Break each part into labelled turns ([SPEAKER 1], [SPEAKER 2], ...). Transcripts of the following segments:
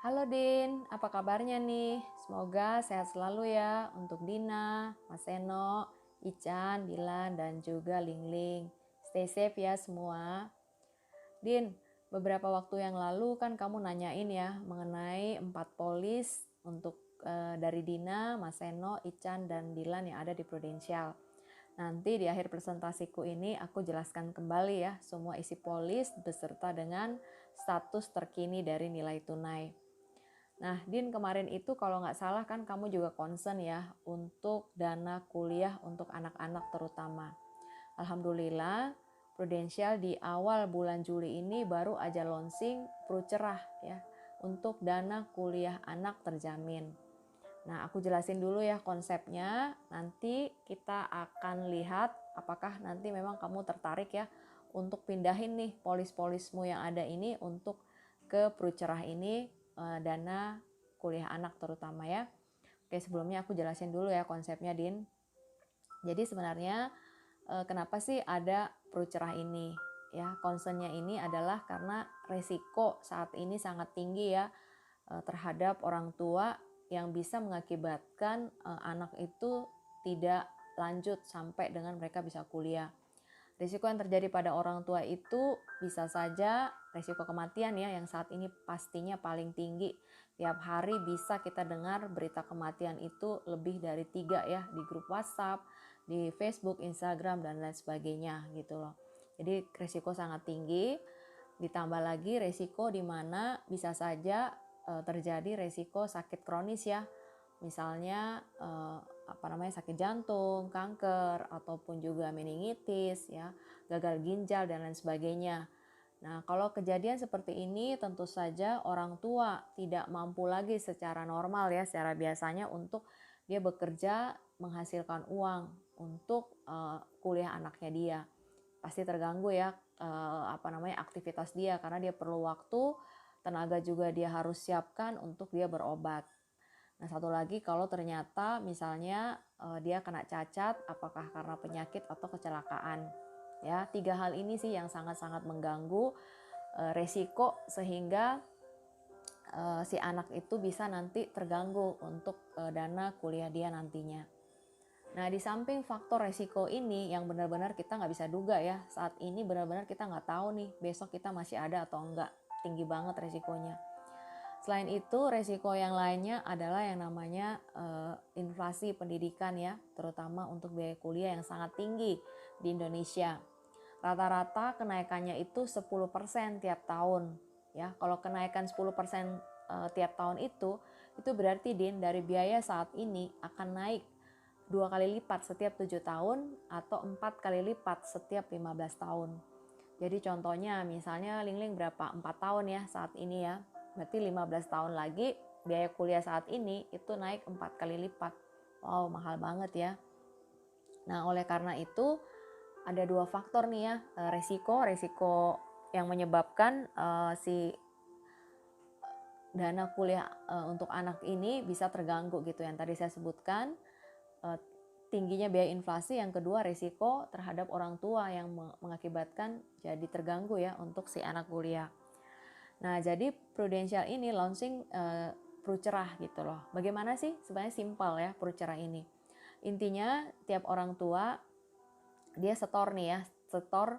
[SPEAKER 1] Halo Din, apa kabarnya nih? Semoga sehat selalu ya untuk Dina, Mas Seno, Ican, Dilan, dan juga Lingling. Stay safe ya semua. Din, beberapa waktu yang lalu kan kamu nanyain ya mengenai 4 polis untuk dari Dina, Mas Seno, Ican, dan Dilan yang ada di Prudential. Nanti di akhir presentasiku ini aku jelaskan kembali ya semua isi polis beserta dengan status terkini dari nilai tunai. Nah, Din, kemarin itu kalau nggak salah kan kamu juga concern ya untuk dana kuliah untuk anak-anak terutama. Alhamdulillah, Prudential di awal bulan Juli ini baru aja launching Cerah ya untuk dana kuliah anak terjamin. Nah, aku jelasin dulu ya konsepnya. Nanti kita akan lihat apakah nanti memang kamu tertarik ya untuk pindahin nih polis-polismu yang ada ini untuk ke Cerah ini, dana kuliah anak terutama ya. Oke, sebelumnya aku jelasin dulu ya konsepnya, Din. Jadi sebenarnya kenapa sih ada Cerah ini? Ya, concernnya ini adalah karena resiko saat ini sangat tinggi ya terhadap orang tua yang bisa mengakibatkan anak itu tidak lanjut sampai dengan mereka bisa kuliah. Risiko yang terjadi pada orang tua itu bisa saja risiko kematian ya yang saat ini pastinya paling tinggi. Tiap hari bisa kita dengar berita kematian itu lebih dari 3 ya di grup WhatsApp, di Facebook, Instagram, dan lain sebagainya gitu loh. Jadi risiko sangat tinggi, ditambah lagi risiko di mana bisa saja terjadi risiko sakit kronis ya. Misalnya sakit jantung, kanker, ataupun juga meningitis ya, gagal ginjal dan lain sebagainya. Nah, kalau kejadian seperti ini tentu saja orang tua tidak mampu lagi secara normal ya, secara biasanya untuk dia bekerja menghasilkan uang untuk kuliah anaknya dia. Pasti terganggu ya aktivitas dia karena dia perlu waktu, tenaga juga dia harus siapkan untuk dia berobat. Nah, satu lagi kalau ternyata misalnya dia kena cacat, apakah karena penyakit atau kecelakaan. Ya, 3 hal ini sih yang sangat-sangat mengganggu resiko sehingga si anak itu bisa nanti terganggu untuk dana kuliah dia nantinya. Nah, di samping faktor resiko ini yang benar-benar kita nggak bisa duga ya, saat ini benar-benar kita nggak tahu nih besok kita masih ada atau enggak, tinggi banget resikonya. Selain itu, resiko yang lainnya adalah yang namanya inflasi pendidikan ya, terutama untuk biaya kuliah yang sangat tinggi di Indonesia. Rata-rata kenaikannya itu 10% tiap tahun. Ya, kalau kenaikan 10% tiap tahun itu berarti Din dari biaya saat ini akan naik 2 kali lipat setiap 7 tahun atau 4 kali lipat setiap 15 tahun. Jadi contohnya misalnya Lingling berapa? 4 tahun ya saat ini ya. Berarti 15 tahun lagi biaya kuliah saat ini itu naik 4 kali lipat. Wow, mahal banget ya. Nah, oleh karena itu ada 2 faktor nih ya, resiko yang menyebabkan si dana kuliah untuk anak ini bisa terganggu gitu yang tadi saya sebutkan. Tingginya biaya inflasi, yang kedua risiko terhadap orang tua yang mengakibatkan jadi terganggu ya untuk si anak kuliah. Nah, jadi Prudential ini launching Cerah gitu loh. Bagaimana sih? Sebenarnya simpel ya Cerah ini. Intinya tiap orang tua dia setor nih ya, setor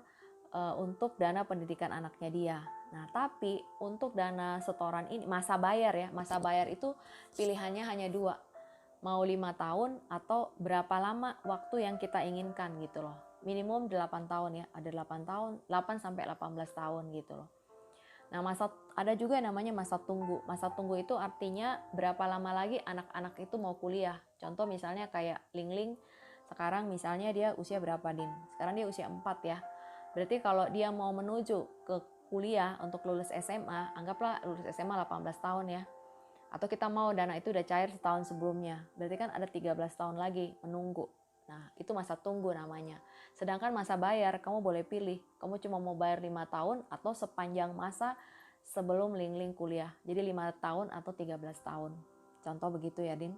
[SPEAKER 1] untuk dana pendidikan anaknya dia. Nah, tapi untuk dana setoran ini masa bayar itu pilihannya hanya 2. Mau 5 tahun atau berapa lama waktu yang kita inginkan gitu loh. Minimum 8 tahun ya, ada 8 tahun, 8 sampai 18 tahun gitu loh. Nah, ada juga yang namanya masa tunggu. Masa tunggu itu artinya berapa lama lagi anak-anak itu mau kuliah. Contoh misalnya kayak Lingling, sekarang misalnya dia usia berapa, Din? Sekarang dia usia 4 ya. Berarti kalau dia mau menuju ke kuliah untuk lulus SMA, anggaplah lulus SMA 18 tahun ya. Atau kita mau dana itu udah cair setahun sebelumnya. Berarti kan ada 13 tahun lagi menunggu. Nah, itu masa tunggu namanya. Sedangkan masa bayar, kamu boleh pilih. Kamu cuma mau bayar 5 tahun atau sepanjang masa sebelum Lingling kuliah. Jadi 5 tahun atau 13 tahun. Contoh begitu ya, Din.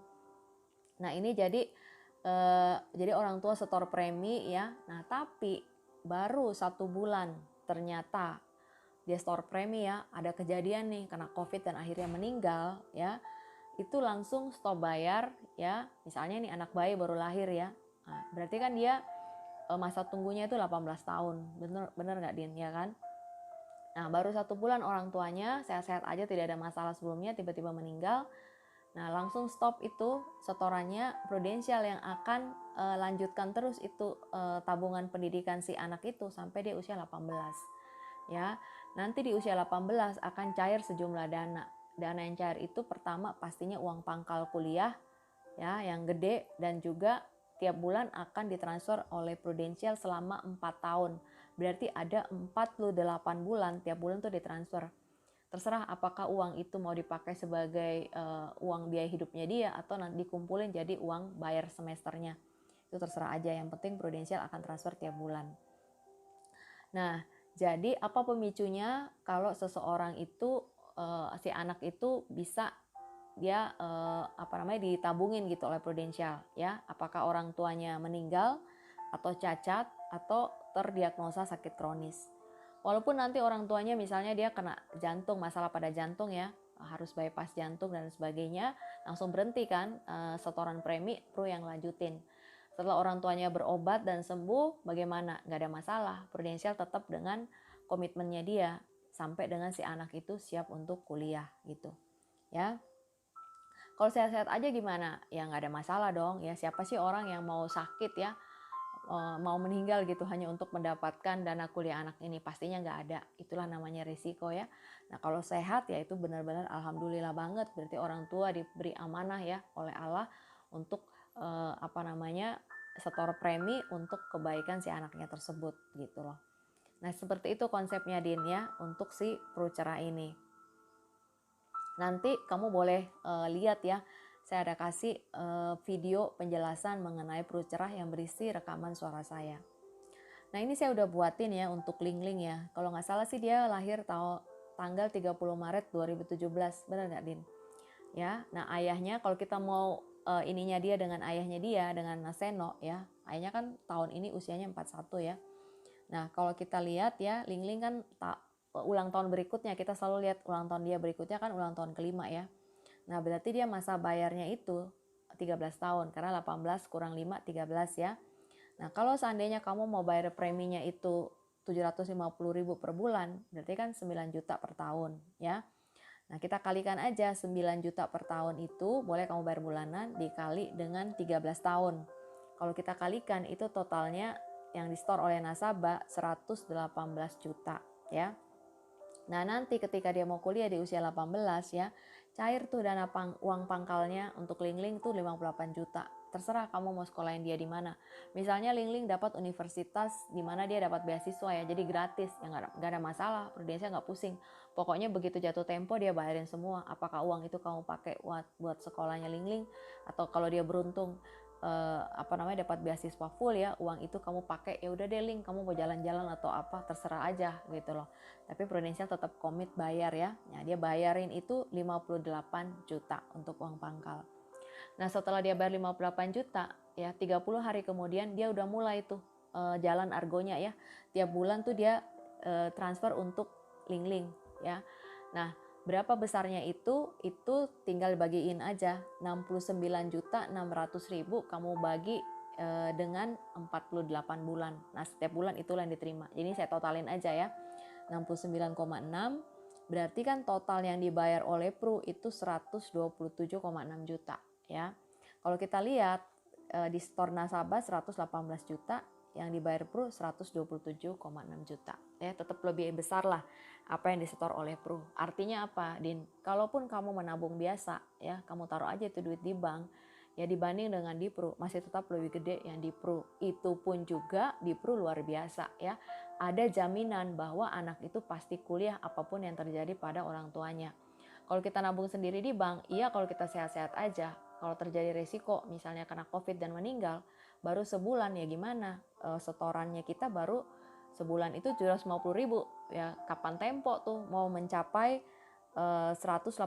[SPEAKER 1] Nah, ini jadi orang tua setor premi ya. Nah, tapi baru 1 bulan ternyata dia store premi ya, ada kejadian nih kena COVID dan akhirnya meninggal ya, itu langsung stop bayar ya. Misalnya nih anak bayi baru lahir ya, nah, berarti kan dia masa tunggunya itu 18 tahun, bener nggak Din ya kan? Nah baru 1 bulan orang tuanya sehat-sehat aja, tidak ada masalah sebelumnya, tiba-tiba meninggal. Nah langsung stop itu setorannya. Prudential yang akan lanjutkan terus itu tabungan pendidikan si anak itu sampai dia usia 18 ya. Nanti di usia 18 akan cair sejumlah dana. Dana yang cair itu pertama pastinya uang pangkal kuliah ya yang gede, dan juga tiap bulan akan ditransfer oleh Prudential selama 4 tahun. Berarti ada 48 bulan tiap bulan tuh ditransfer. Terserah apakah uang itu mau dipakai sebagai uang biaya hidupnya dia atau nanti dikumpulin jadi uang bayar semesternya. Itu terserah aja, yang penting Prudential akan transfer tiap bulan. Nah, jadi apa pemicunya kalau seseorang itu si anak itu bisa dia ditabungin gitu oleh Prudential ya, apakah orang tuanya meninggal atau cacat atau terdiagnosa sakit kronis. Walaupun nanti orang tuanya misalnya dia kena jantung, masalah pada jantung ya, harus bypass jantung dan sebagainya, langsung berhenti kan setoran premi, Pro yang lanjutin. Setelah orang tuanya berobat dan sembuh, bagaimana? Nggak ada masalah, Prudential tetap dengan komitmennya dia sampai dengan si anak itu siap untuk kuliah gitu ya. Kalau sehat-sehat aja gimana? Ya nggak ada masalah dong ya. Siapa sih orang yang mau sakit ya, mau meninggal gitu hanya untuk mendapatkan dana kuliah anak ini? Pastinya nggak ada. Itulah namanya risiko ya. Nah kalau sehat ya itu benar-benar alhamdulillah banget. Berarti orang tua diberi amanah ya oleh Allah untuk setor premi untuk kebaikan si anaknya tersebut gitu loh. Nah seperti itu konsepnya Din ya untuk si Prucerah ini. Nanti kamu boleh lihat ya, saya ada kasih video penjelasan mengenai Prucerah yang berisi rekaman suara saya. Nah ini saya udah buatin ya untuk Lingling ya. Kalau nggak salah sih dia lahir tanggal 30 Maret 2017, benar nggak Din? Ya, nah ayahnya kalau kita mau ininya dia dengan ayahnya dia, dengan Naseno ya. Ayahnya kan tahun ini usianya 41 ya. Nah kalau kita lihat ya, Lingling kan ulang tahun berikutnya, kita selalu lihat ulang tahun dia berikutnya kan ulang tahun kelima ya. Nah berarti dia masa bayarnya itu 13 tahun, karena 18 kurang 5, 13 ya. Nah kalau seandainya kamu mau bayar preminya itu 750.000 per bulan, berarti kan 9 juta per tahun ya. Nah kita kalikan aja 9 juta per tahun itu, boleh kamu bayar bulanan, dikali dengan 13 tahun. Kalau kita kalikan itu totalnya yang di-store oleh nasabah 118 juta ya. Nah nanti ketika dia mau kuliah di usia 18 ya, cair tuh dana uang pangkalnya untuk Lingling tuh 58 juta. Terserah kamu mau sekolahin dia di mana. Misalnya Lingling dapat universitas di mana dia dapat beasiswa ya, jadi gratis, ya nggak ada masalah, Prudential nggak pusing. Pokoknya begitu jatuh tempo dia bayarin semua. Apakah uang itu kamu pakai buat sekolahnya Lingling, atau kalau dia beruntung dapat beasiswa full ya, uang itu kamu pakai ya udah deh Ling, kamu mau jalan-jalan atau apa terserah aja gitu loh. Tapi Prudential tetap komit bayar ya. Nah, dia bayarin itu 58 juta untuk uang pangkal. Nah, setelah dia bayar 58 juta ya, 30 hari kemudian dia udah mulai tuh jalan argonya ya. Tiap bulan tuh dia transfer untuk Lingling ya. Nah, berapa besarnya itu tinggal bagiin aja. 69.600.000 kamu bagi dengan 48 bulan. Nah, setiap bulan itulah yang diterima. Jadi saya totalin aja ya. 69,6 berarti kan total yang dibayar oleh Pru itu 127,6 juta ya. Kalau kita lihat di store nasabah 118 juta, yang dibayar Pru 127,6 juta ya, tetap lebih besar lah apa yang disetor oleh Pru. Artinya apa Din? Kalaupun kamu menabung biasa ya, kamu taruh aja itu duit di bank ya, dibanding dengan di Pru masih tetap lebih gede yang di Pru. Itu pun juga di Pru luar biasa ya, ada jaminan bahwa anak itu pasti kuliah apapun yang terjadi pada orang tuanya. Kalau kita nabung sendiri di bank, iya kalau kita sehat-sehat aja. Kalau terjadi resiko misalnya kena COVID dan meninggal, baru sebulan ya gimana? Setorannya kita baru sebulan itu 750.000 ya. Kapan tempo tuh mau mencapai 118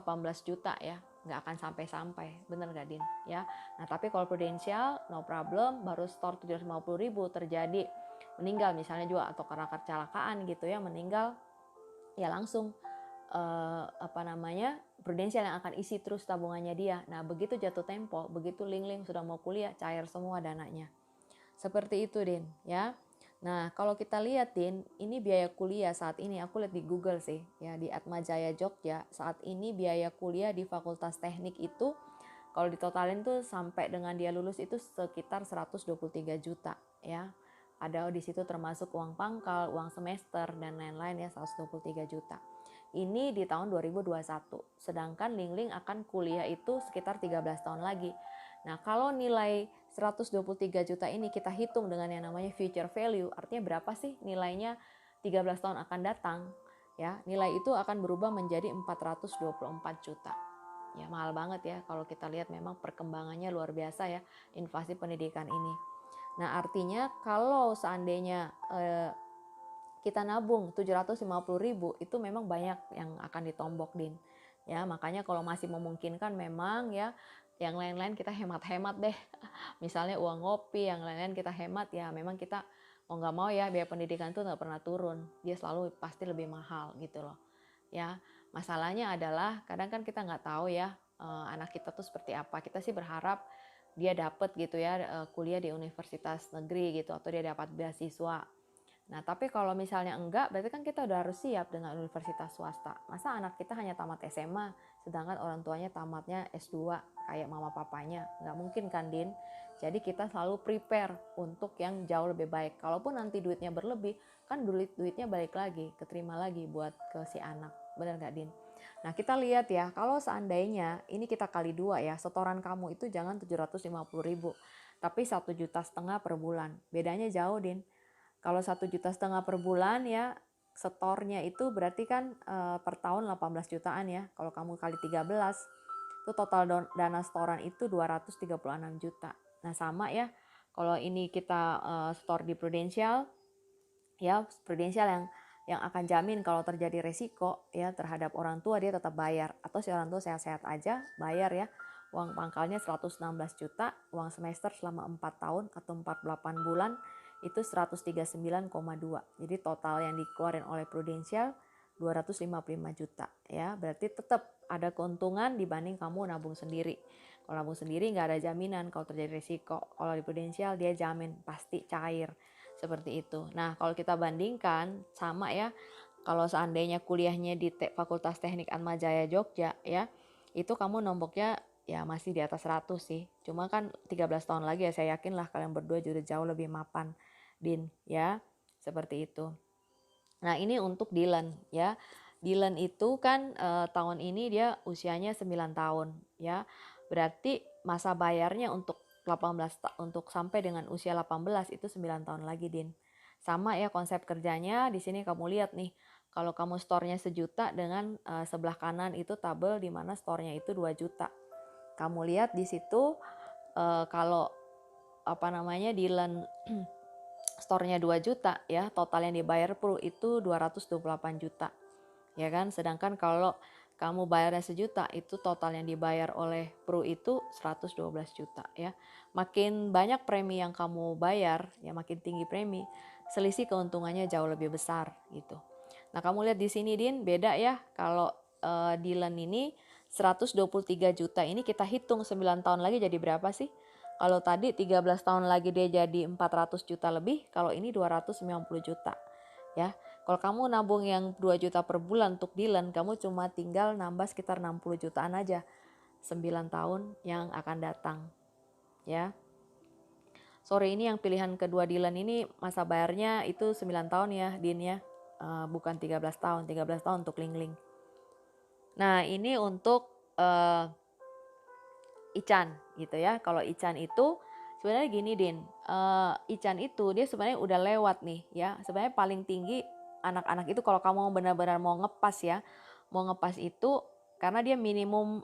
[SPEAKER 1] juta ya, nggak akan sampai-sampai, bener gak Din ya. Nah tapi kalau Prudential no problem, baru store 750.000 terjadi meninggal misalnya juga, atau karena kecelakaan gitu ya meninggal, ya langsung Prudential yang akan isi terus tabungannya dia. Nah, begitu jatuh tempo, begitu Ling sudah mau kuliah, cair semua dananya. Seperti itu, Din, ya. Nah, kalau kita lihat, Din, ini biaya kuliah saat ini, aku lihat di Google sih, ya, di Atmajaya Jogja, saat ini biaya kuliah di Fakultas Teknik itu, kalau ditotalin tuh sampai dengan dia lulus itu sekitar 123 juta, ya. Ada di situ termasuk uang pangkal, uang semester, dan lain-lain ya, 123 juta. Ini di tahun 2021, sedangkan Ling akan kuliah itu sekitar 13 tahun lagi. Nah, kalau nilai 123 juta ini kita hitung dengan yang namanya future value, artinya berapa sih nilainya 13 tahun akan datang? Ya, nilai itu akan berubah menjadi 424 juta. Ya, mahal banget ya kalau kita lihat, memang perkembangannya luar biasa ya, inflasi pendidikan ini. Nah, artinya kalau seandainya kita nabung 750.000 itu memang banyak yang akan ditombok, Din. Ya, makanya kalau masih memungkinkan memang ya yang lain-lain kita hemat-hemat deh. Misalnya uang ngopi, yang lain-lain kita hemat ya, memang kita mau nggak mau ya biaya pendidikan itu nggak pernah turun. Dia selalu pasti lebih mahal gitu loh. Ya, masalahnya adalah kadang kan kita nggak tahu ya anak kita tuh seperti apa. Kita sih berharap dia dapat gitu ya kuliah di universitas negeri gitu, atau dia dapat beasiswa. Nah, tapi kalau misalnya enggak, berarti kan kita udah harus siap dengan universitas swasta. Masa anak kita hanya tamat SMA, sedangkan orang tuanya tamatnya S2 kayak mama papanya? Nggak mungkin kan, Din? Jadi kita selalu prepare untuk yang jauh lebih baik. Kalaupun nanti duitnya berlebih, kan duitnya balik lagi, keterima lagi buat ke si anak. Benar nggak, Din? Nah, kita lihat ya, kalau seandainya ini kita kali 2 ya, setoran kamu itu jangan 750.000, tapi 1,5 juta per bulan. Bedanya jauh, Din. Kalau 1,5 juta per bulan ya, setornya itu berarti kan per tahun 18 jutaan ya. Kalau kamu kali 13, itu total dana setoran itu 236 juta. Nah, sama ya, kalau ini kita store di Prudential, ya Prudential yang akan jamin kalau terjadi resiko ya terhadap orang tua, dia tetap bayar. Atau si orang tua sehat-sehat aja bayar ya. Uang pangkalnya 116 juta, uang semester selama 4 tahun atau 48 bulan itu 139,2. Jadi total yang dikeluarin oleh Prudential 255 juta ya. Berarti tetap ada keuntungan dibanding kamu nabung sendiri. Kalau nabung sendiri nggak ada jaminan kalau terjadi risiko. Kalau di Prudential dia jamin pasti cair. Seperti itu. Nah, kalau kita bandingkan sama ya, kalau seandainya kuliahnya di Fakultas Teknik Atmajaya Jogja ya, itu kamu nomboknya ya masih di atas 100 sih. Cuma kan 13 tahun lagi ya, saya yakin lah kalian berdua juga jauh lebih mapan, Din, ya. Seperti itu. Nah, ini untuk Dylan ya. Dylan itu kan tahun ini dia usianya 9 tahun ya. Berarti masa bayarnya untuk 18 untuk sampai dengan usia 18 itu 9 tahun lagi, Din. Sama ya konsep kerjanya, di sini kamu lihat nih. Kalau kamu store-nya 1 juta dengan sebelah kanan itu tabel di mana store-nya itu 2 juta. Kamu lihat di situ kalau Dylan store-nya 2 juta ya, total yang dibayar Pru itu 228 juta. Ya kan? Sedangkan kalau kamu bayarnya 1 juta, itu total yang dibayar oleh Pru itu 112 juta ya. Makin banyak premi yang kamu bayar, ya makin tinggi premi, selisih keuntungannya jauh lebih besar gitu. Nah, kamu lihat di sini, Din, beda ya. Kalau Dylan ini 123 juta ini kita hitung 9 tahun lagi jadi berapa sih? Kalau tadi 13 tahun lagi dia jadi 400 juta lebih, kalau ini 290 juta. Ya. Kalau kamu nabung yang 2 juta per bulan untuk Dylan, kamu cuma tinggal nambah sekitar 60 jutaan aja 9 tahun yang akan datang. Ya. Sorry, ini yang pilihan kedua Dylan ini masa bayarnya itu 9 tahun ya, Din ya. Bukan 13 tahun, 13 tahun untuk Ling. Nah, ini untuk Ican gitu ya. Kalau Ican itu sebenarnya gini, Din, Ican itu dia sebenarnya udah lewat nih ya. Sebenarnya paling tinggi anak-anak itu kalau kamu benar-benar mau ngepas ya, mau ngepas itu karena dia minimum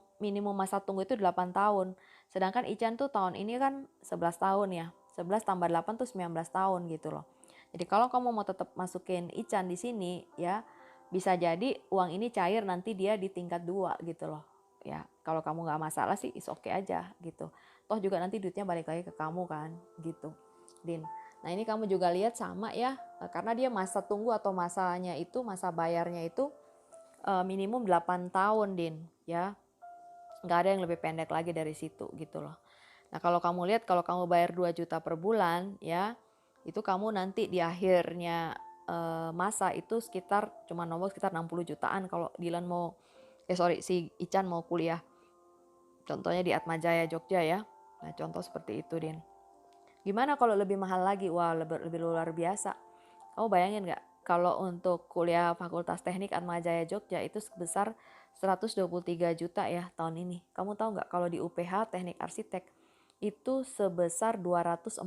[SPEAKER 1] masa tunggu itu 8 tahun. Sedangkan Ican tuh tahun ini kan 11 tahun ya. 11 tambah 8 tuh 19 tahun gitu loh. Jadi kalau kamu mau tetap masukin Ican di sini ya, bisa jadi uang ini cair nanti dia di tingkat 2 gitu loh. Ya, kalau kamu nggak masalah sih is okay aja gitu. Toh juga nanti duitnya balik lagi ke kamu kan gitu, Din. Nah ini kamu juga lihat sama ya, karena dia masa tunggu atau masanya itu, masa bayarnya itu minimum 8 tahun Din ya. Nggak ada yang lebih pendek lagi dari situ gitu loh. Nah kalau kamu lihat, kalau kamu bayar 2 juta per bulan ya, itu kamu nanti di akhirnya masa itu sekitar cuma nombor sekitar 60 jutaan kalau Dilan mau, si Ican mau kuliah. Contohnya di Atmajaya Jogja ya. Nah contoh seperti itu Din. Gimana kalau lebih mahal lagi? Wah lebih luar biasa. Kamu bayangin nggak kalau untuk kuliah Fakultas Teknik Atmajaya Jogja itu sebesar 123 juta ya tahun ini. Kamu tahu nggak kalau di UPH Teknik Arsitek itu sebesar 242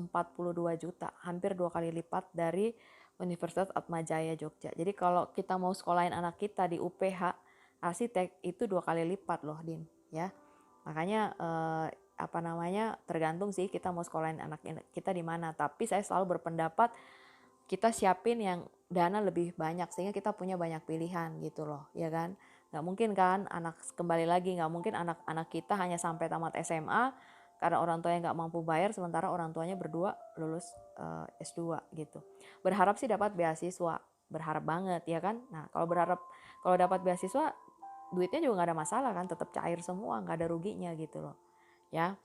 [SPEAKER 1] juta, hampir 2 kali lipat dari Universitas Atmajaya Jogja. Jadi kalau kita mau sekolahin anak kita di UPH Arsitek itu 2 kali lipat loh Din ya. Makanya tergantung sih kita mau sekolahin anak kita di mana. Tapi saya selalu berpendapat kita siapin yang dana lebih banyak sehingga kita punya banyak pilihan gitu loh, ya kan? Nggak mungkin kan nggak mungkin anak-anak kita hanya sampai tamat SMA karena orang tuanya nggak mampu bayar, sementara orang tuanya berdua lulus S2 gitu. Berharap sih dapat beasiswa, berharap banget ya kan? Nah kalau dapat beasiswa duitnya juga nggak ada masalah kan, tetap cair semua, nggak ada ruginya gitu loh ya.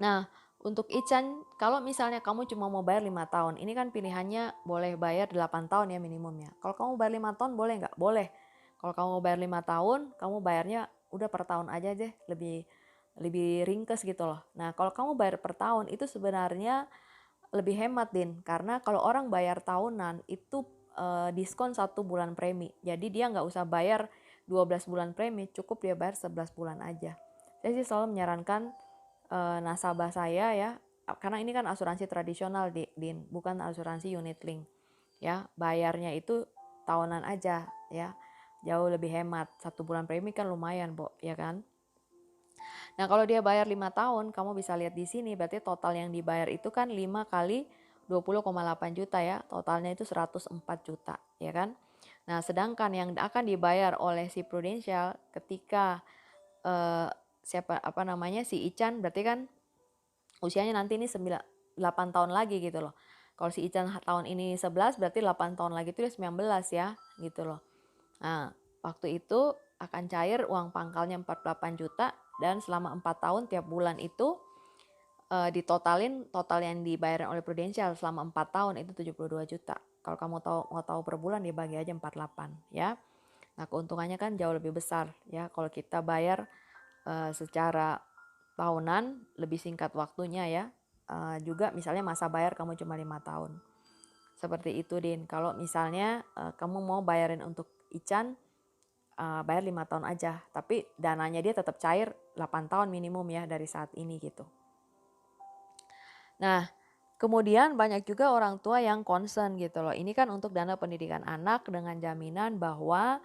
[SPEAKER 1] Nah untuk Ican, kalau misalnya kamu cuma mau bayar 5 tahun, ini kan pilihannya boleh bayar 8 tahun ya minimumnya. Kalau kamu bayar 5 tahun boleh nggak? Boleh. Kalau kamu bayar 5 tahun, kamu bayarnya udah per tahun aja deh, lebih ringkes gitu loh. Nah kalau kamu bayar per tahun itu sebenarnya lebih hemat Din, karena kalau orang bayar tahunan itu diskon 1 bulan premi. Jadi dia nggak usah bayar 12 bulan premi, cukup dia bayar 11 bulan aja. Saya sih selalu menyarankan nasabah saya ya, karena ini kan asuransi tradisional Din, bukan asuransi unit link ya, bayarnya itu tahunan aja ya, jauh lebih hemat. 1 bulan premi kan lumayan Bo ya kan. Nah kalau dia bayar 5 tahun, kamu bisa lihat di sini berarti total yang dibayar itu kan 5 kali 20,8 juta ya, totalnya itu 104 juta ya kan. Nah sedangkan yang akan dibayar oleh si Prudential ketika si Ican berarti kan usianya nanti ini 8 tahun lagi gitu loh. Kalau si Ican tahun ini 11 berarti 8 tahun lagi itu 19 ya gitu loh. Nah waktu itu akan cair uang pangkalnya 48 juta dan selama 4 tahun tiap bulan itu ditotalin total yang dibayar oleh Prudential selama 4 tahun itu 72 juta. Kalau kamu mau tahu per bulan dibagi aja 48 ya. Nah keuntungannya kan jauh lebih besar ya kalau kita bayar secara tahunan, lebih singkat waktunya ya. Juga misalnya masa bayar kamu cuma 5 tahun. Seperti itu Din. Kalau misalnya kamu mau bayarin untuk Ican, bayar 5 tahun aja. Tapi dananya dia tetap cair 8 tahun minimum ya dari saat ini gitu. Nah kemudian banyak juga orang tua yang concern gitu loh. Ini kan untuk dana pendidikan anak dengan jaminan bahwa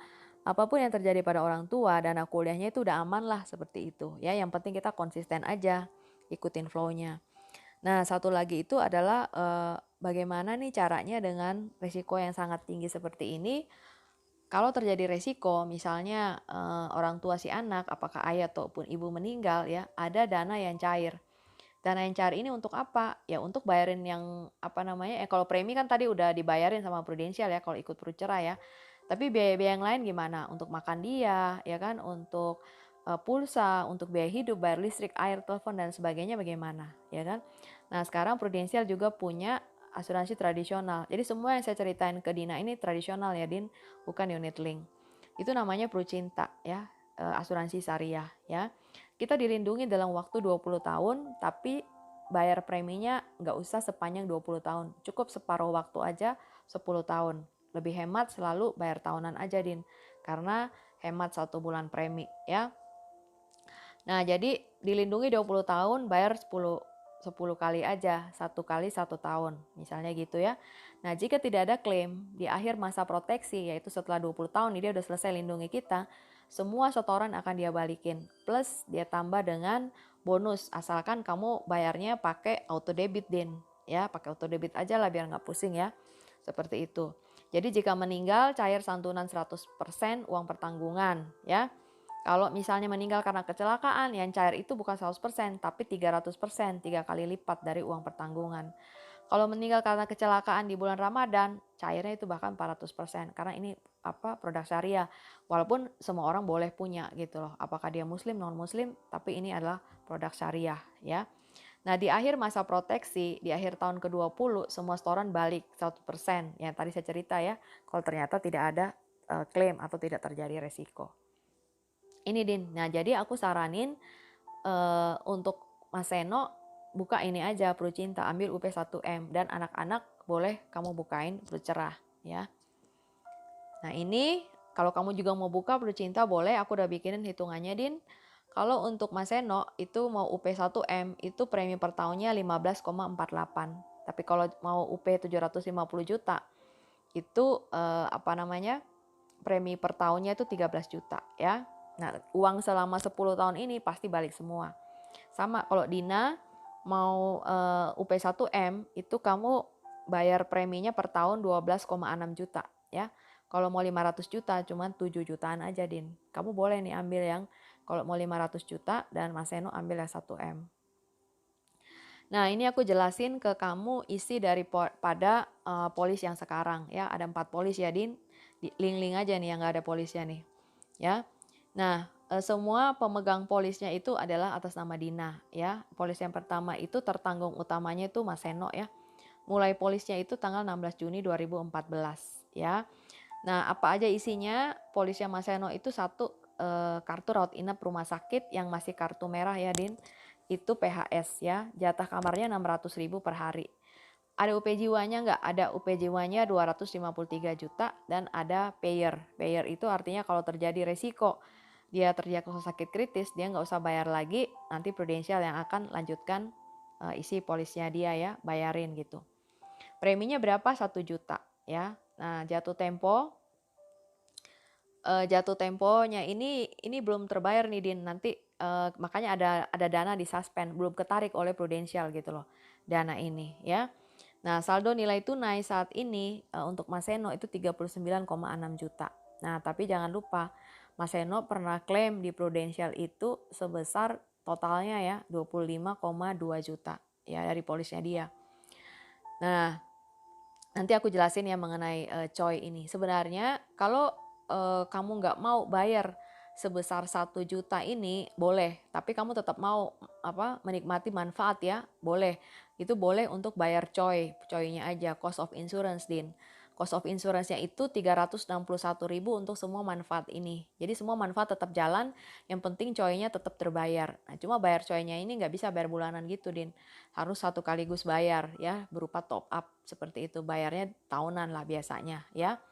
[SPEAKER 1] apapun yang terjadi pada orang tua, dana kuliahnya itu udah aman lah seperti itu. Ya, yang penting kita konsisten aja, ikutin flow-nya. Nah, satu lagi itu adalah bagaimana nih caranya dengan resiko yang sangat tinggi seperti ini. Kalau terjadi resiko, misalnya orang tua si anak, apakah ayah ataupun ibu meninggal ya, ada dana yang cair. Dana yang cair ini untuk apa? Ya untuk bayarin yang kalau premi kan tadi udah dibayarin sama Prudential ya kalau ikut Prucera ya. Tapi biaya-biaya yang lain gimana? Untuk makan dia, ya kan? Untuk pulsa, untuk biaya hidup, bayar listrik, air, telepon dan sebagainya bagaimana, ya kan? Nah, sekarang Prudential juga punya asuransi tradisional. Jadi semua yang saya ceritain ke Dina ini tradisional ya, Din, bukan unit link. Itu namanya Prucinta ya, asuransi syariah ya. Kita dilindungi dalam waktu 20 tahun, tapi bayar preminya nggak usah sepanjang 20 tahun. Cukup separuh waktu aja 10 tahun. Lebih hemat selalu bayar tahunan aja Din. Karena hemat 1 bulan premi ya. Nah jadi dilindungi 20 tahun bayar 10 kali aja, 1 kali 1 tahun. Misalnya gitu ya. Nah jika tidak ada klaim di akhir masa proteksi, yaitu setelah 20 tahun dia udah selesai lindungi kita, semua setoran akan dia balikin. Plus dia tambah dengan bonus asalkan kamu bayarnya pakai auto debit Din. Ya pakai auto debit aja lah biar nggak pusing ya. Seperti itu. Jadi jika meninggal cair santunan 100% uang pertanggungan ya. Kalau misalnya meninggal karena kecelakaan, yang cair itu bukan 100% tapi 300%, 3 kali lipat dari uang pertanggungan. Kalau meninggal karena kecelakaan di bulan Ramadan, cairnya itu bahkan 400% karena ini produk syariah. Walaupun semua orang boleh punya gitu loh. Apakah dia muslim, non muslim, tapi ini adalah produk syariah ya. Nah, di akhir masa proteksi, di akhir tahun ke-20 semua setoran balik 100%. Yang tadi saya cerita ya, kalau ternyata tidak ada klaim atau tidak terjadi resiko. Ini Din. Nah, jadi aku saranin untuk Mas Seno buka ini aja Peru Cinta, ambil UP 1M dan anak-anak boleh kamu bukain Peru Cerah ya. Nah, ini kalau kamu juga mau buka Peru Cinta boleh, aku udah bikinin hitungannya Din. Kalau untuk Mas Seno itu mau UP 1M itu premi per tahunnya 15,48. Tapi kalau mau UP 750 juta itu premi per tahunnya itu 13 juta ya. Nah, uang selama 10 tahun ini pasti balik semua. Sama kalau Dina mau UP 1M itu kamu bayar preminya per tahun 12,6 juta ya. Kalau mau 500 juta cuman 7 jutaan aja Din. Kamu boleh nih ambil yang kalau mau 500 juta dan Mas Seno ambil yang 1M. Nah, ini aku jelasin ke kamu isi daripada polis yang sekarang ya. Ada 4 polis ya Din. Link-link aja nih yang nggak ada polisnya nih ya. Nah, semua pemegang polisnya itu adalah atas nama Dina ya. Polis yang pertama itu tertanggung utamanya itu Mas Seno ya. Mulai polisnya itu tanggal 16 Juni 2014 ya. Nah, apa aja isinya? Polisnya Mas Seno itu satu kartu rawat inap rumah sakit yang masih kartu merah ya Din. Itu PHS ya. Jatah kamarnya 600.000 per hari. Ada UP jiwanya nggak? Ada UP jiwanya 253 juta dan ada payer. Payer itu artinya kalau terjadi resiko dia terdiagnosa sakit kritis, dia nggak usah bayar lagi, nanti Prudential yang akan lanjutkan isi polisnya dia ya, bayarin gitu. Preminya berapa? 1 juta ya. Nah, jatuh temponya ini belum terbayar nih Din. Nanti makanya ada dana di suspend, belum ketarik oleh Prudential gitu loh. Dana ini ya. Nah, saldo nilai tunai saat ini untuk Mas Seno itu 39,6 juta. Nah, tapi jangan lupa Mas Seno pernah klaim di Prudential itu sebesar totalnya ya 25,2 juta ya dari polisnya dia. Nah, nanti aku jelasin ya mengenai COI ini. Sebenarnya kalau kamu nggak mau bayar sebesar 1 juta ini boleh, tapi kamu tetap mau menikmati manfaat ya, boleh. Itu boleh untuk bayar COI-nya aja, cost of insurance Din. Cost of insurance-nya itu 361.000 untuk semua manfaat ini. Jadi semua manfaat tetap jalan, yang penting COI-nya tetap terbayar. Nah, cuma bayar COI-nya ini nggak bisa bayar bulanan gitu Din. Harus satu kaligus bayar ya, berupa top up seperti itu. Bayarnya tahunan lah biasanya ya.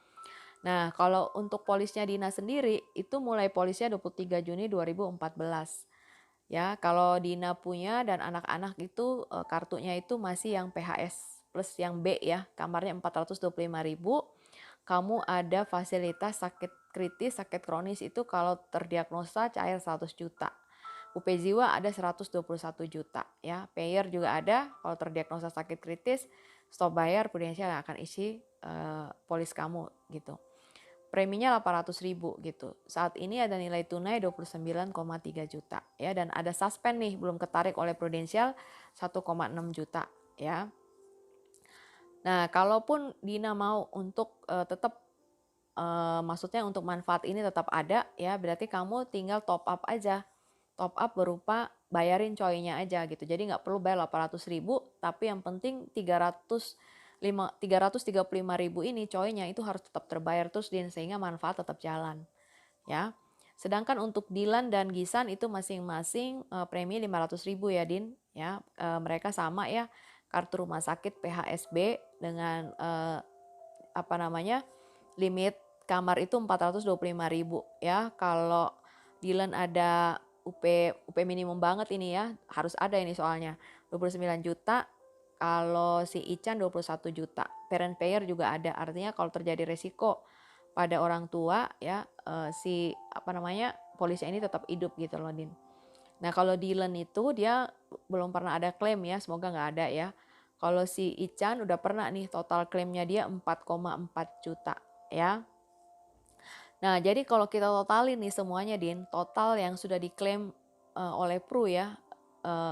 [SPEAKER 1] Nah, kalau untuk polisnya Dina sendiri itu mulai polisnya 23 Juni 2014. Ya, kalau Dina punya dan anak-anak itu kartunya itu masih yang PHS plus yang B ya, kamarnya 425.000. Kamu ada fasilitas sakit kritis, sakit kronis itu kalau terdiagnosa cair 100 juta. UP jiwa ada 121 juta ya. Payer juga ada kalau terdiagnosa sakit kritis, stop bayar Prudential yang akan isi polis kamu gitu. Preminya 800.000 gitu. Saat ini ada nilai tunai 29,3 juta ya, dan ada suspend nih belum ketarik oleh Prudential 1,6 juta ya. Nah, kalaupun Dina mau untuk tetap maksudnya untuk manfaat ini tetap ada ya, berarti kamu tinggal top up aja. Top up berupa bayarin COI-nya aja gitu. Jadi nggak perlu bayar 800.000, tapi yang penting 335.000 ini COI-nya itu harus tetap terbayar terus Din, sehingga manfaat tetap jalan ya. Sedangkan untuk Dilan dan Gisan itu masing-masing premi 500.000 ya Din ya. Mereka sama ya, kartu rumah sakit PHSB dengan limit kamar itu 425.000 ya. Kalau Dilan ada UP minimum banget ini ya, harus ada ini soalnya 29 juta. Kalau si Ican 21 juta. Parent payer juga ada, artinya kalau terjadi resiko pada orang tua ya, polisnya ini tetap hidup gitu loh Din. Nah, kalau Dylan itu dia belum pernah ada klaim ya, semoga nggak ada ya. Kalau si Ican udah pernah nih, total klaimnya dia 4,4 juta ya. Nah, jadi kalau kita totalin nih semuanya Din, total yang sudah diklaim oleh Pru ya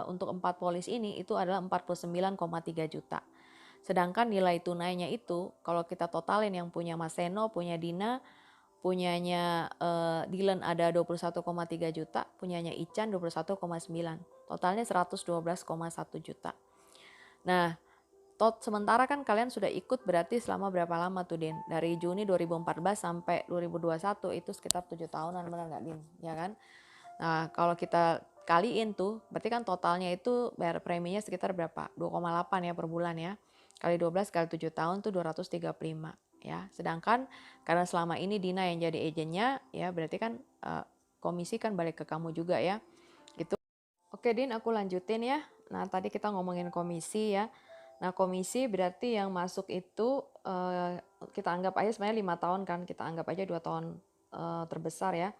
[SPEAKER 1] untuk 4 polis ini itu adalah 49,3 juta. Sedangkan nilai tunainya itu kalau kita totalin yang punya Mas Seno, punya Dina, punyanya Dilan ada 21,3 juta, punyanya Ican 21,9. Totalnya 112,1 juta. Nah, sementara kan kalian sudah ikut berarti selama berapa lama tuh, Din? Dari Juni 2014 sampai 2021 itu sekitar 7 tahunan, benar nggak, Din? Ya kan? Nah, kalau kita kaliin tuh, berarti kan totalnya itu bayar preminya sekitar berapa? 2,8 ya per bulan ya. Kali 12 kali 7 tahun tuh 235 ya. Sedangkan karena selama ini Dina yang jadi agennya ya, berarti kan komisi kan balik ke kamu juga ya. Gitu. Oke, Din, aku lanjutin ya. Nah, tadi kita ngomongin komisi ya. Nah, komisi berarti yang masuk itu kita anggap aja sebenarnya 5 tahun kan. Kita anggap aja 2 tahun terbesar ya.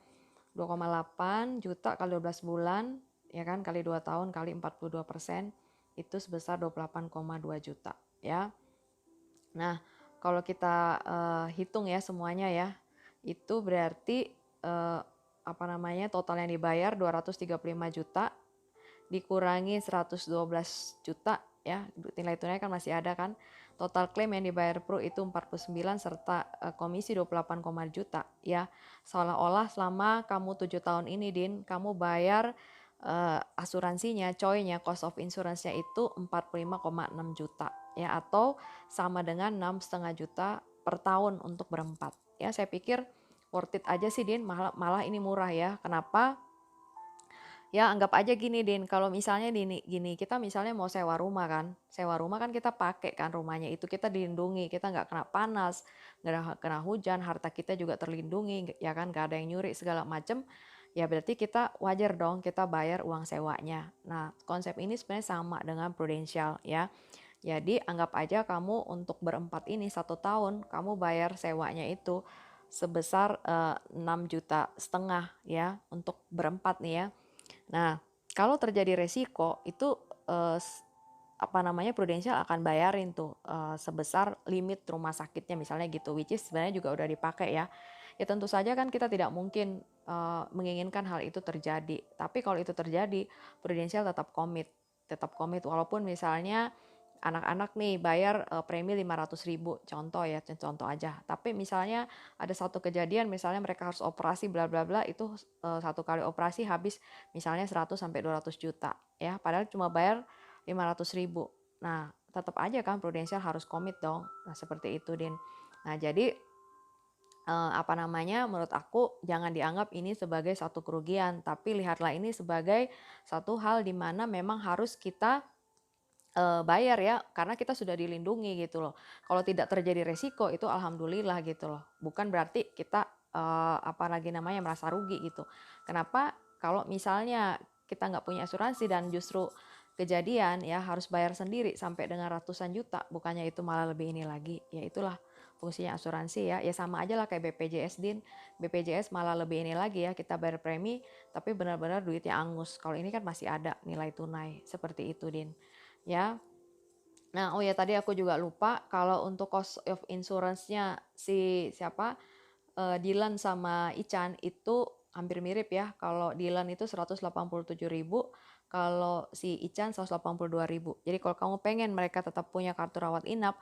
[SPEAKER 1] 2,8 juta kali 12 bulan, ya kan, kali 2 tahun kali 42%, itu sebesar 28,2 juta ya. Nah, kalau kita hitung ya semuanya ya, itu berarti total yang dibayar 235 juta dikurangi 112 juta ya, nilai tunai kan masih ada kan. Total klaim yang dibayar Pro itu 49 serta komisi 28, juta ya. Seolah-olah selama kamu 7 tahun ini, Din, kamu bayar asuransinya, coynya, cost of insurance-nya itu 45,6 juta ya, atau sama dengan 6,5 juta per tahun untuk berempat. Ya, saya pikir worth it aja sih, Din, malah ini murah ya. Kenapa? Ya, anggap aja gini, Din, kalau misalnya gini, kita misalnya mau sewa rumah kan kita pakai kan rumahnya itu, kita dilindungi, kita nggak kena panas, nggak kena hujan, harta kita juga terlindungi, ya kan, nggak ada yang nyuri segala macem, ya berarti kita wajar dong kita bayar uang sewanya. Nah, konsep ini sebenarnya sama dengan Prudential ya. Jadi anggap aja kamu untuk berempat ini 1 tahun, kamu bayar sewanya itu sebesar 6,5 juta ya untuk berempat nih ya. Nah, kalau terjadi resiko itu Prudential akan bayarin tuh sebesar limit rumah sakitnya misalnya gitu, which is sebenarnya juga udah dipakai ya. Ya tentu saja kan kita tidak mungkin menginginkan hal itu terjadi. Tapi kalau itu terjadi, Prudential tetap komit walaupun misalnya anak-anak nih bayar premi 500.000, contoh ya, contoh aja. Tapi misalnya ada satu kejadian, misalnya mereka harus operasi bla bla bla, itu satu kali operasi habis misalnya 100 sampai 200 juta ya, padahal cuma bayar 500.000. Nah, tetap aja kan Prudential harus komit dong. Nah, seperti itu, Din. Nah, jadi menurut aku jangan dianggap ini sebagai satu kerugian, tapi lihatlah ini sebagai satu hal di mana memang harus kita bayar ya, karena kita sudah dilindungi gitu loh. Kalau tidak terjadi resiko itu alhamdulillah gitu loh. Bukan berarti kita merasa rugi gitu. Kenapa? Kalau misalnya kita nggak punya asuransi dan justru kejadian ya harus bayar sendiri sampai dengan ratusan juta, bukannya itu malah lebih ini lagi. Ya itulah fungsinya asuransi ya. Ya sama aja lah kayak BPJS, Din. BPJS malah lebih ini lagi ya, kita bayar premi tapi benar-benar duitnya angus. Kalau ini kan masih ada nilai tunai. Seperti itu, Din. Ya. Nah, oh ya tadi aku juga lupa kalau untuk cost of insurance-nya si Dilan sama Ican itu hampir mirip ya. Kalau Dilan itu 187.000, kalau si Ican 182.000. Jadi kalau kamu pengen mereka tetap punya kartu rawat inap,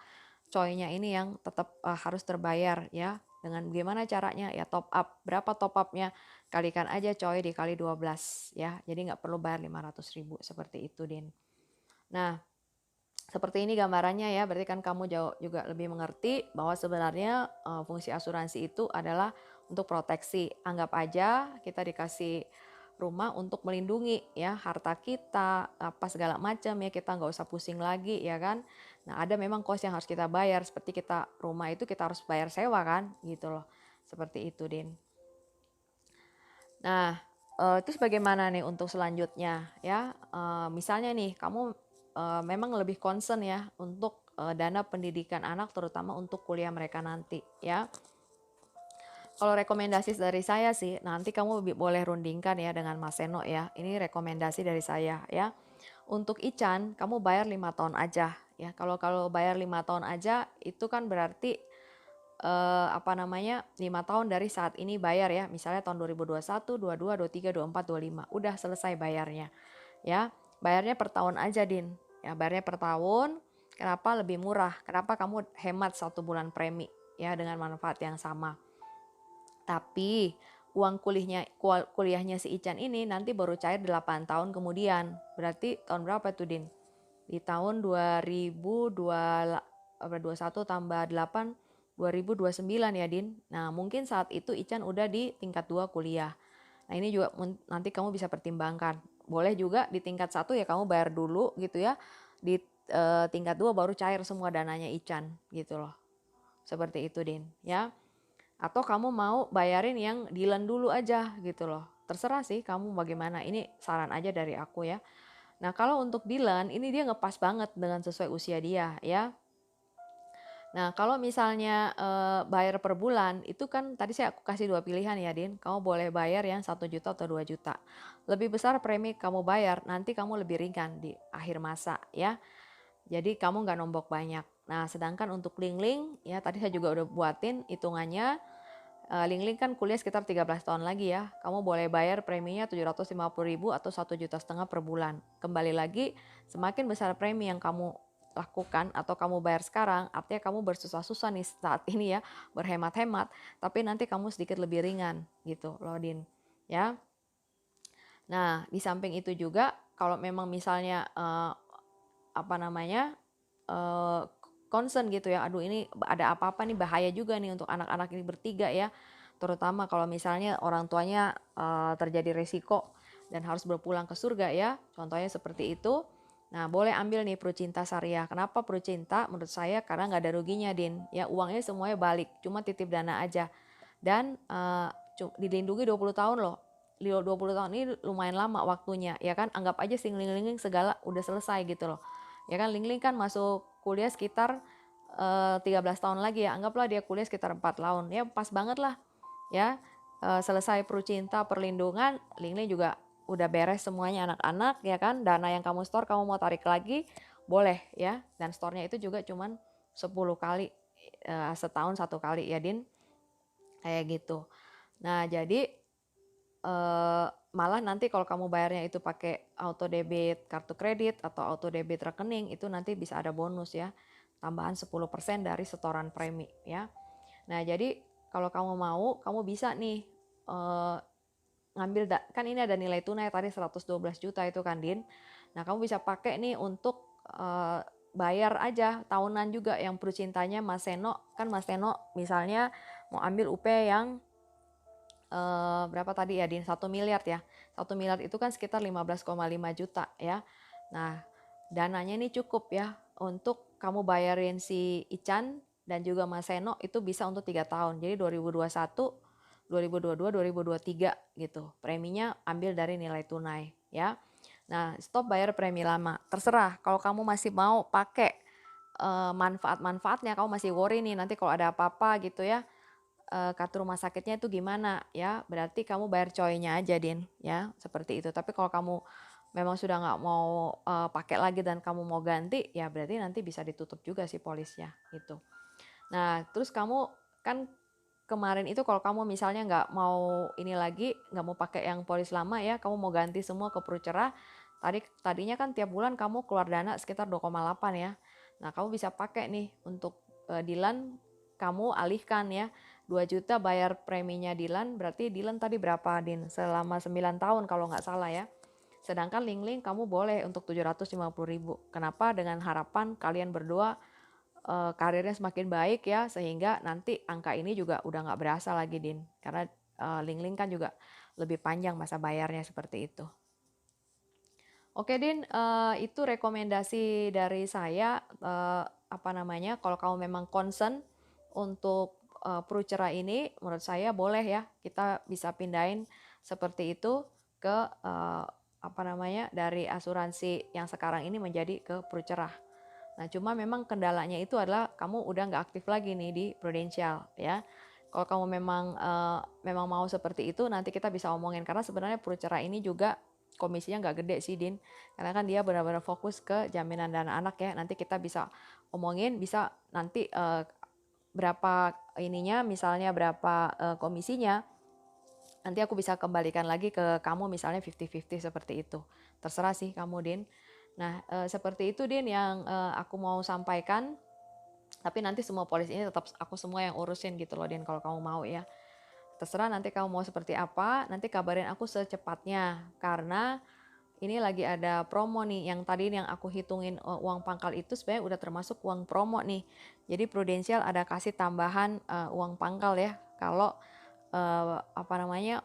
[SPEAKER 1] coy-nya ini yang tetap harus terbayar ya. Dengan gimana caranya? Ya top up. Berapa top up-nya? Kalikan aja coy dikali 12 ya. Jadi nggak perlu bayar 500.000 seperti itu, Din. Nah, seperti ini gambarannya ya, berarti kan kamu jauh juga lebih mengerti bahwa sebenarnya fungsi asuransi itu adalah untuk proteksi. Anggap aja kita dikasih rumah untuk melindungi ya harta kita, apa segala macam ya, kita nggak usah pusing lagi ya kan. Nah, ada memang cost yang harus kita bayar, seperti kita rumah itu kita harus bayar sewa kan gitu loh. Seperti itu, Din. Nah, terus bagaimana nih untuk selanjutnya ya? Misalnya nih kamu memang lebih concern ya untuk dana pendidikan anak, terutama untuk kuliah mereka nanti ya. Kalau rekomendasi dari saya sih, nanti kamu boleh rundingkan ya dengan Mas Seno ya. Ini rekomendasi dari saya ya. Untuk Ican, kamu bayar 5 tahun aja ya. Kalau bayar 5 tahun aja, itu kan berarti 5 tahun dari saat ini bayar ya. Misalnya tahun 2021, 22, 23, 24, 25. Udah selesai bayarnya ya. Bayarnya per tahun aja, Din. Ya, bayarnya per tahun. Kenapa lebih murah? Kenapa kamu hemat 1 bulan premi ya dengan manfaat yang sama? Tapi uang kuliahnya si Ican ini nanti baru cair 8 tahun kemudian. Berarti tahun berapa tuh, Din? Di tahun 2021 tambah 8, 2029 ya, Din. Nah, mungkin saat itu Ican udah di tingkat 2 kuliah. Nah, ini juga nanti kamu bisa pertimbangkan. Boleh juga di tingkat 1 ya kamu bayar dulu gitu ya. Di tingkat 2 baru cair semua dananya Ican gitu loh. Seperti itu, Din, ya. Atau kamu mau bayarin yang Dilan dulu aja gitu loh. Terserah sih kamu bagaimana. Ini saran aja dari aku ya. Nah, kalau untuk Dilan ini dia ngepas banget dengan sesuai usia dia ya. Nah, kalau misalnya bayar per bulan itu kan tadi saya kasih 2 pilihan ya, Din. Kamu boleh bayar yang 1 juta atau 2 juta. Lebih besar premi kamu bayar, nanti kamu lebih ringan di akhir masa ya. Jadi kamu nggak nombok banyak. Nah, sedangkan untuk Lingling ya tadi saya juga udah buatin hitungannya. Lingling kan kuliah sekitar 13 tahun lagi ya. Kamu boleh bayar preminya 750.000 atau 1,5 juta per bulan. Kembali lagi, semakin besar premi yang kamu lakukan atau kamu bayar sekarang, artinya kamu bersusah-susah nih saat ini ya, berhemat-hemat, tapi nanti kamu sedikit lebih ringan gitu loh, Din. Ya. Nah, di samping itu juga kalau memang misalnya uh, concern gitu ya, aduh ini ada apa-apa nih, bahaya juga nih untuk anak-anak ini bertiga ya, terutama kalau misalnya orang tuanya terjadi resiko dan harus berpulang ke surga ya, contohnya seperti itu. Nah, boleh ambil nih Prucinta Syariah. Kenapa Prucinta? Menurut saya karena nggak ada ruginya, Din. Ya, uangnya semuanya balik, cuma titip dana aja. Dan dilindungi 20 tahun loh. 20 tahun ini lumayan lama waktunya, ya kan? Anggap aja sing ling segala udah selesai gitu loh. Ya kan, Lingling kan masuk kuliah sekitar 13 tahun lagi ya. Anggaplah dia kuliah sekitar 4 tahun. Ya pas banget lah. Ya, selesai Prucinta perlindungan, Lingling juga udah beres semuanya anak-anak ya kan. Dana yang kamu store kamu mau tarik lagi boleh ya. Dan store-nya itu juga cuman 10 kali setahun 1 kali ya, Din. Kayak gitu. Nah, jadi malah nanti kalau kamu bayarnya itu pakai auto debit kartu kredit atau auto debit rekening, itu nanti bisa ada bonus ya, tambahan 10% dari setoran premi ya. Nah, jadi kalau kamu mau, kamu bisa nih ngambil, kan ini ada nilai tunai tadi 112 juta itu kan, Din. Nah, kamu bisa pakai nih untuk bayar aja tahunan juga yang Prucintanya Mas Seno. Kan Mas Seno misalnya mau ambil UP yang berapa tadi ya, Din? 1 miliar ya. 1 miliar itu kan sekitar 15,5 juta ya. Nah, dananya ini cukup ya untuk kamu bayarin si Ican dan juga Mas Seno itu bisa untuk 3 tahun. Jadi 2021, 2022, 2023 gitu. Preminya ambil dari nilai tunai ya. Nah, stop bayar premi lama. Terserah kalau kamu masih mau pakai manfaat-manfaatnya, kamu masih worry nih nanti kalau ada apa-apa gitu ya, kartu rumah sakitnya itu gimana ya, berarti kamu bayar coynya aja, Din ya, seperti itu. Tapi kalau kamu memang sudah nggak mau pakai lagi dan kamu mau ganti ya, berarti nanti bisa ditutup juga sih polisnya gitu. Nah, terus kamu kan kemarin itu kalau kamu misalnya nggak mau ini lagi, nggak mau pakai yang polis lama ya, kamu mau ganti semua ke Prucerah, tadinya kan tiap bulan kamu keluar dana sekitar 2,8 ya. Nah, kamu bisa pakai nih untuk Dilan, kamu alihkan ya 2 juta bayar preminya Dilan, berarti Dilan tadi berapa, Din? Selama 9 tahun kalau nggak salah ya. Sedangkan Lingling kamu boleh untuk 750.000. Kenapa? Dengan harapan kalian berdua karirnya semakin baik ya, sehingga nanti angka ini juga udah nggak berasa lagi, Din. Karena Lingling kan juga lebih panjang masa bayarnya seperti itu. Oke, Din, itu rekomendasi dari saya. Kalau kamu memang concern untuk Prucerah ini, menurut saya boleh ya, kita bisa pindahin seperti itu ke dari asuransi yang sekarang ini menjadi ke Prucerah. Nah, cuma memang kendalanya itu adalah kamu udah nggak aktif lagi nih di Prudential ya. Kalau kamu memang mau seperti itu, nanti kita bisa omongin, karena sebenarnya Prucerah ini juga komisinya nggak gede sih, Din, karena kan dia benar-benar fokus ke jaminan dana anak ya. Nanti kita bisa omongin, bisa nanti berapa ininya, misalnya berapa komisinya, nanti aku bisa kembalikan lagi ke kamu misalnya 50-50 seperti itu. Terserah sih kamu, Din. Nah, seperti itu Din yang aku mau sampaikan. Tapi nanti semua polis ini tetap aku semua yang urusin gitu loh Din, kalau kamu mau ya. Terserah nanti kamu mau seperti apa, nanti kabarin aku secepatnya. Karena ini lagi ada promo nih, yang tadi yang aku hitungin uang pangkal itu sebenarnya udah termasuk uang promo nih. Jadi Prudential ada kasih tambahan uang pangkal ya, kalau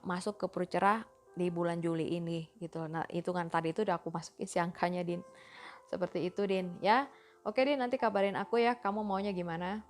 [SPEAKER 1] masuk ke Prucerah di bulan Juli ini gitu. Nah hitungan tadi itu udah aku masukin si angkanya Din. Seperti itu Din ya. Oke Din, nanti kabarin aku ya, kamu maunya gimana?